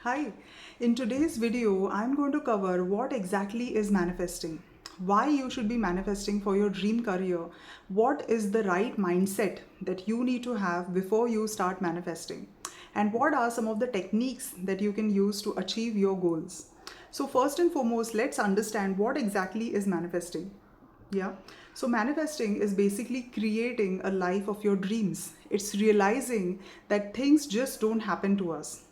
Hi, in today's video, I'm going to cover what exactly is manifesting, why you should be manifesting for your dream career, what is the right mindset that you need to have before you start manifesting, and what are some of the techniques that you can use to achieve your goals. So, first and foremost, let's understand what exactly is manifesting. Yeah. So manifesting is basically creating a life of your dreams. It's realizing that things just don't happen to us.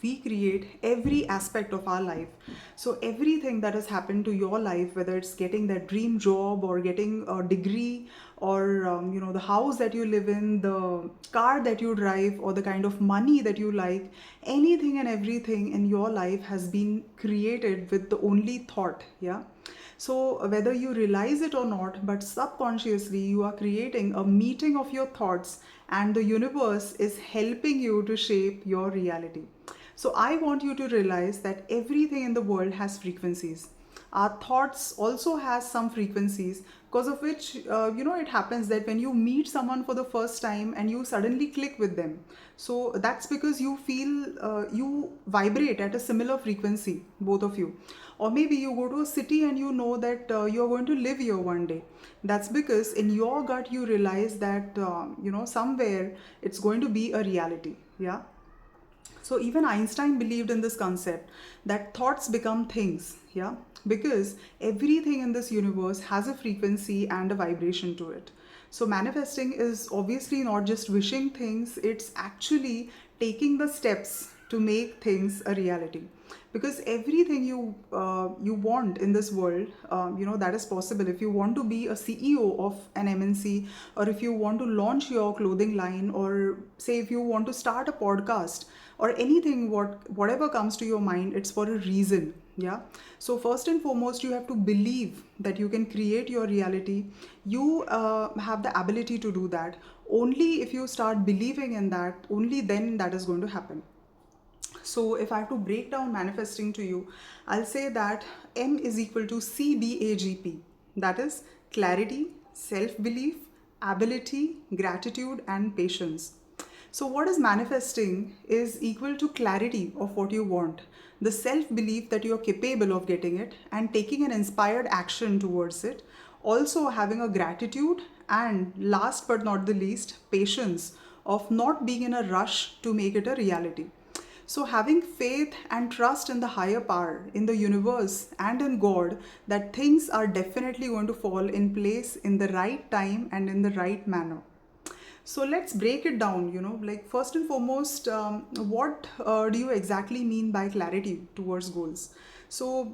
We create every aspect of our life. So everything that has happened to your life, whether it's getting that dream job or getting a degree or the house that you live in, the car that you drive, or the kind of money that you like, anything and everything in your life has been created with the only thought. Yeah. So, whether you realize it or not, but subconsciously you are creating a meeting of your thoughts, and the universe is helping you to shape your reality. So, I want you to realize that everything in the world has frequencies. Our thoughts also has some frequencies, because of which it happens that when you meet someone for the first time and you suddenly click with them, so that's because you feel you vibrate at a similar frequency, both of you. Or maybe you go to a city and you know that you're going to live here one day. That's because in your gut you realize that somewhere it's going to be a reality. Yeah. So even Einstein believed in this concept that thoughts become things, yeah, because everything in this universe has a frequency and a vibration to it. So manifesting is obviously not just wishing things, it's actually taking the steps to make things a reality. Because everything you want in this world, that is possible. If you want to be a CEO of an MNC, or if you want to launch your clothing line, or say if you want to start a podcast, or anything, whatever comes to your mind, it's for a reason. Yeah. So first and foremost, you have to believe that you can create your reality. You have the ability to do that. Only if you start believing in that, only then that is going to happen. So if I have to break down manifesting to you, I'll say that M is equal to CBAGP. That is clarity, self-belief, ability, gratitude, and patience. So what is manifesting is equal to clarity of what you want, the self-belief that you're capable of getting it and taking an inspired action towards it, also having a gratitude, and last but not the least, patience of not being in a rush to make it a reality. So, having faith and trust in the higher power, in the universe, and in God, that things are definitely going to fall in place in the right time and in the right manner. So let's break it down, like first and foremost, what do you exactly mean by clarity towards goals? So,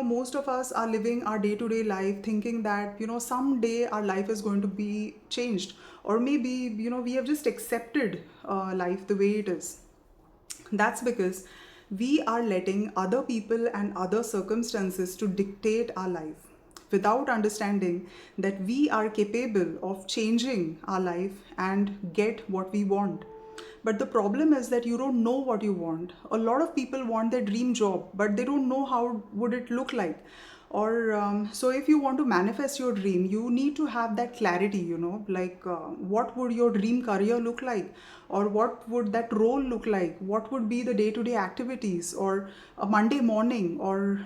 most of us are living our day to day life thinking that, someday our life is going to be changed. Or maybe, we have just accepted life the way it is. That's because we are letting other people and other circumstances to dictate our life without understanding that we are capable of changing our life and get what we want. But the problem is that you don't know what you want. A lot of people want their dream job, but they don't know how would it look like. Or so if you want to manifest your dream, you need to have that clarity, like what would your dream career look like, or what would that role look like, what would be the day-to-day activities, or a Monday morning, or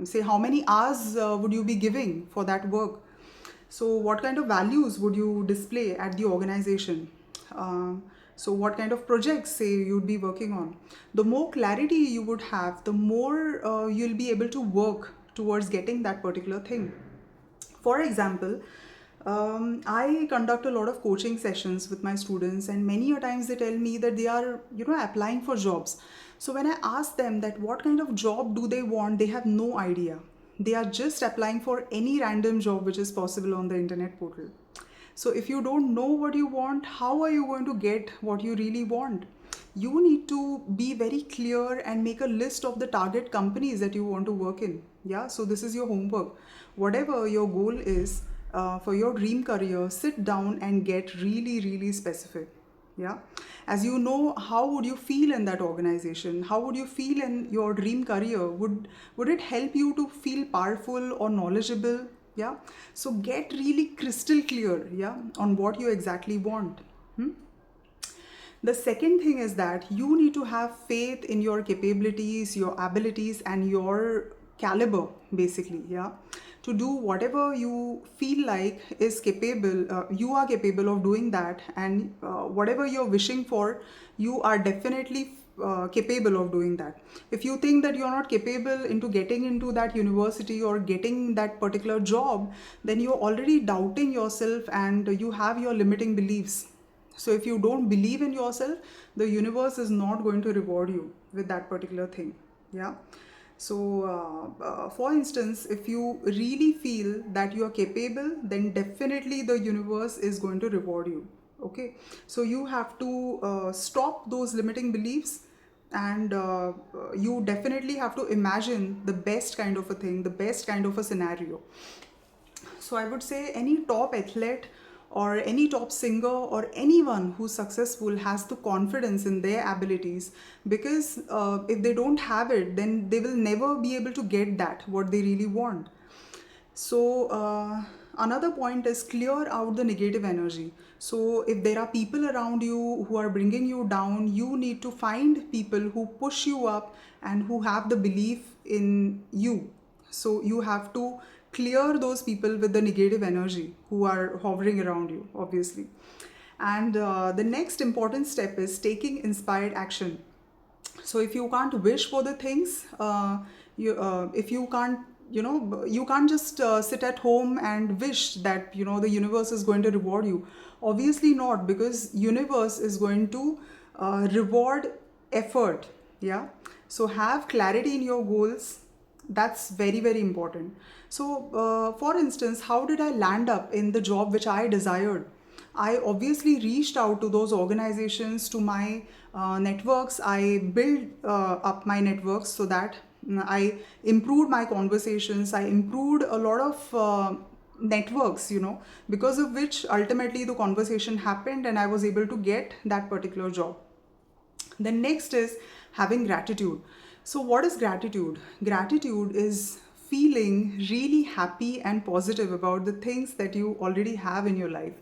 say how many hours would you be giving for that work. So what kind of values would you display at the organization? So what kind of projects, say, you'd be working on? The more clarity you would have, the more you'll be able to work towards getting that particular thing. For example, I conduct a lot of coaching sessions with my students, and many a times they tell me that they are, applying for jobs. So when I ask them that what kind of job do they want, they have no idea. They are just applying for any random job which is possible on the internet portal. So if you don't know what you want, how are you going to get what you really want? You need to be very clear and make a list of the target companies that you want to work in. Yeah, so this is your homework. Whatever your goal is for your dream career, sit down and get really, really specific. Yeah, as you know, how would you feel in that organization? How would you feel in your dream career? Would it help you to feel powerful or knowledgeable? Yeah, so get really crystal clear, yeah, on what you exactly want. The second thing is that you need to have faith in your capabilities, your abilities, and your caliber, basically. Yeah, to do whatever you feel like is capable, you are capable of doing that, and whatever you're wishing for, you are definitely capable of doing that. If you think that you're not capable into getting into that university or getting that particular job, then you're already doubting yourself and you have your limiting beliefs. So if you don't believe in yourself, the universe is not going to reward you with that particular thing. Yeah. So, for instance, if you really feel that you are capable, then definitely the universe is going to reward you. Okay. So you have to stop those limiting beliefs, and you definitely have to imagine the best kind of a thing, the best kind of a scenario. So I would say any top athlete or any top singer or anyone who's successful has the confidence in their abilities, because if they don't have it, then they will never be able to get that what they really want. So another point is clear out the negative energy. So if there are people around you who are bringing you down, you need to find people who push you up and who have the belief in you. So you have to clear those people with the negative energy who are hovering around you, obviously. And the next important step is taking inspired action. So if you can't wish for the things, if you can't, you can't just sit at home and wish that the universe is going to reward you. Obviously not, because universe is going to reward effort. Yeah. So have clarity in your goals. That's very, very important. So for instance, how did I land up in the job which I desired? I obviously reached out to those organizations, to my networks. I built up my networks so that I improved my conversations. I improved a lot of networks, because of which ultimately the conversation happened and I was able to get that particular job. The next is having gratitude. So, what is gratitude? Gratitude is feeling really happy and positive about the things that you already have in your life.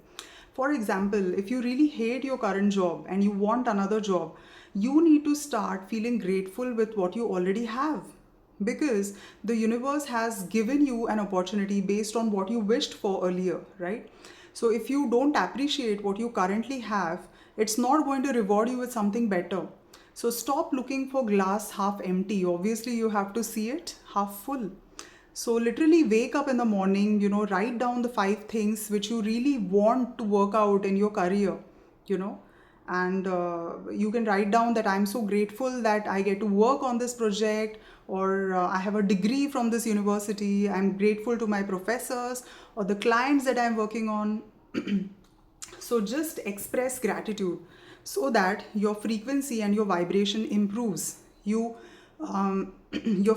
For example, if you really hate your current job and you want another job, you need to start feeling grateful with what you already have, because the universe has given you an opportunity based on what you wished for earlier, right? So if you don't appreciate what you currently have, it's not going to reward you with something better. So stop looking for glass half empty. Obviously you have to see it half full. So literally wake up in the morning, write down the 5 things which you really want to work out in your career, you know, and you can write down that I'm so grateful that I get to work on this project, or I have a degree from this university. I'm grateful to my professors or the clients that I'm working on. So just express gratitude so that your frequency and your vibration improves. Your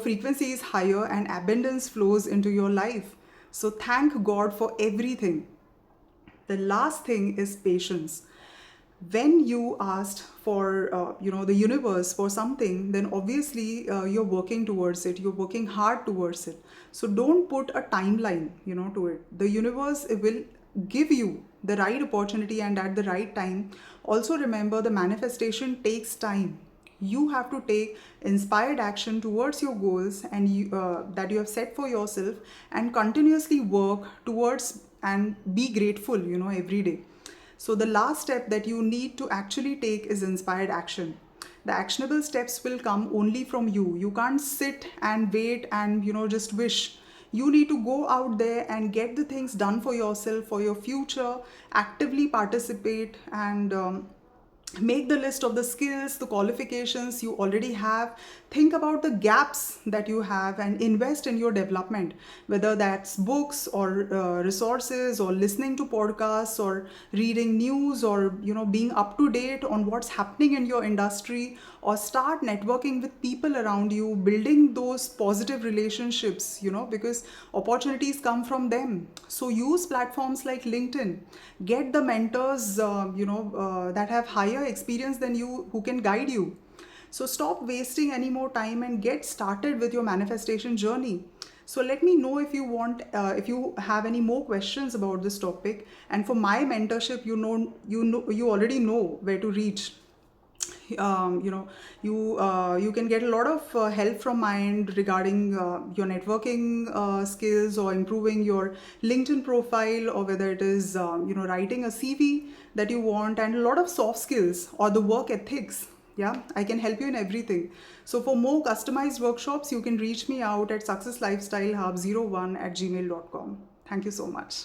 frequency is higher and abundance flows into your life. So thank God for everything. The last thing is patience. When you asked for the universe for something, then obviously you're working towards it, you're working hard towards it. So don't put a timeline to it. The universe will give you the right opportunity and at the right time. Also remember, the manifestation takes time. You have to take inspired action towards your goals and that you have set for yourself, and continuously work towards and be grateful every day. So the last step that you need to actually take is inspired action. The actionable steps will come only from you. You can't sit and wait and just wish. You need to go out there and get the things done for yourself, for your future. Actively participate and make the list of the skills, the qualifications you already have. Think about the gaps that you have and invest in your development, whether that's books or resources, or listening to podcasts, or reading news, or being up to date on what's happening in your industry, or start networking with people around you, building those positive relationships, because opportunities come from them. So use platforms like LinkedIn. Get the mentors that have higher experience than you, who can guide you. So stop wasting any more time and get started with your manifestation journey. So let me know if you want, if you have any more questions about this topic. And for my mentorship, you already know where to reach. you can get a lot of help from my end regarding your networking skills, or improving your LinkedIn profile, or whether it is writing a CV that you want, and a lot of soft skills or the work ethics. Yeah, I can help you in everything. So for more customized workshops, you can reach me out at successlifestylehub01 at gmail.com. Thank you so much.